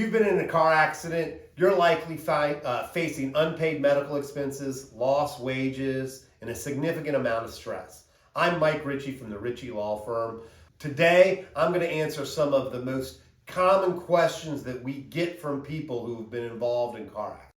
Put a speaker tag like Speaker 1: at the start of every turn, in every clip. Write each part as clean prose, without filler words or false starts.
Speaker 1: you've been in a car accident, you're likely facing unpaid medical expenses, lost wages, and a significant amount of stress. I'm Mike Ritchie from the Ritchie Law Firm. Today, I'm going to answer some of the most common questions that we get from people who have been involved in car accidents.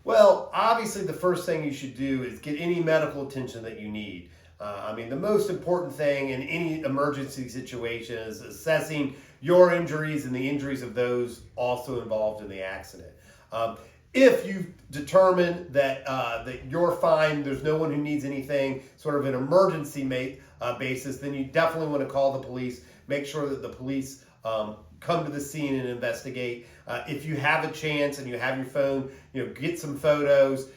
Speaker 1: Well, obviously the first thing you should do is get any medical attention that you need. The most important thing in any emergency situation is assessing your injuries and the injuries of those also involved in the accident. If you determine that you're fine, there's no one who needs anything, sort of an emergency basis, then you definitely want to call the police. Make sure that the police come to the scene and investigate. If you have a chance and you have your phone, get some photos.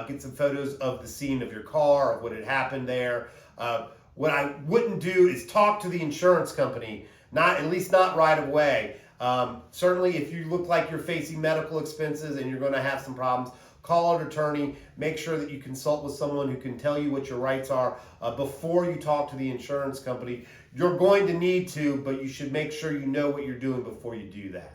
Speaker 1: Get some photos of the scene of your car, of what had happened there. What I wouldn't do is talk to the insurance company, at least not right away. Certainly, if you look like you're facing medical expenses and you're going to have some problems, call an attorney. Make sure that you consult with someone who can tell you what your rights are before you talk to the insurance company. You're going to need to, but you should make sure you know what you're doing before you do that.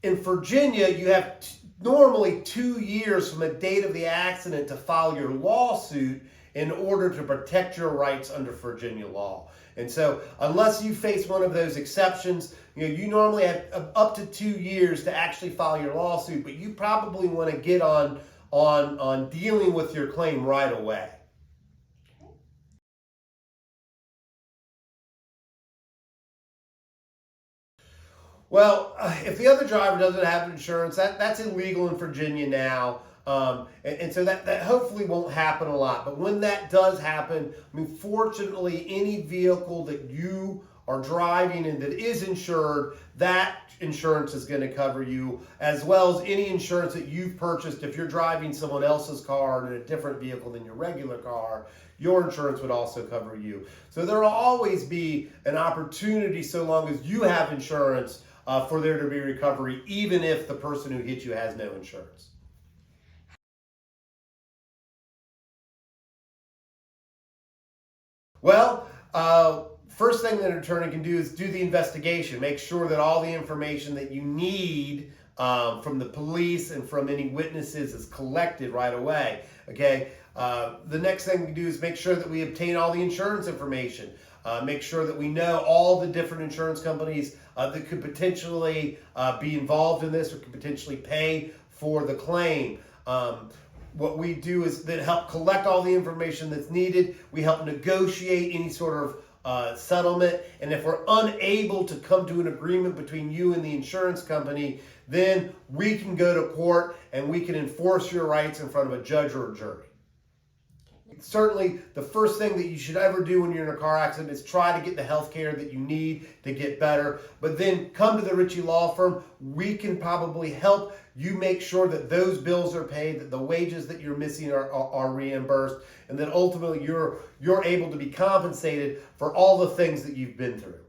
Speaker 1: In Virginia, you have normally 2 years from the date of the accident to file your lawsuit in order to protect your rights under Virginia law. And so unless you face one of those exceptions, you normally have up to 2 years to actually file your lawsuit, but you probably want to get on dealing with your claim right away. Well, if the other driver doesn't have insurance, that's illegal in Virginia now. And so that hopefully won't happen a lot. But when that does happen, fortunately, any vehicle that you are driving and that is insured, that insurance is going to cover you, as well as any insurance that you've purchased. If you're driving someone else's car in a different vehicle than your regular car, your insurance would also cover you. So there will always be an opportunity, so long as you have insurance, for there to be recovery, even if the person who hit you has no insurance. Well, first thing that an attorney can do is do the investigation. Make sure that all the information that you need from the police and from any witnesses is collected right away. Okay. The next thing we do is make sure that we obtain all the insurance information. Make sure that we know all the different insurance companies that could potentially be involved in this or could potentially pay for the claim. What we do is then help collect all the information that's needed. We help negotiate any sort of settlement. And if we're unable to come to an agreement between you and the insurance company, then we can go to court and we can enforce your rights in front of a judge or a jury. Certainly, the first thing that you should ever do when you're in a car accident is try to get the health care that you need to get better. But then come to the Ritchie Law Firm. We can probably help you make sure that those bills are paid, that the wages that you're missing are reimbursed, and that ultimately you're able to be compensated for all the things that you've been through.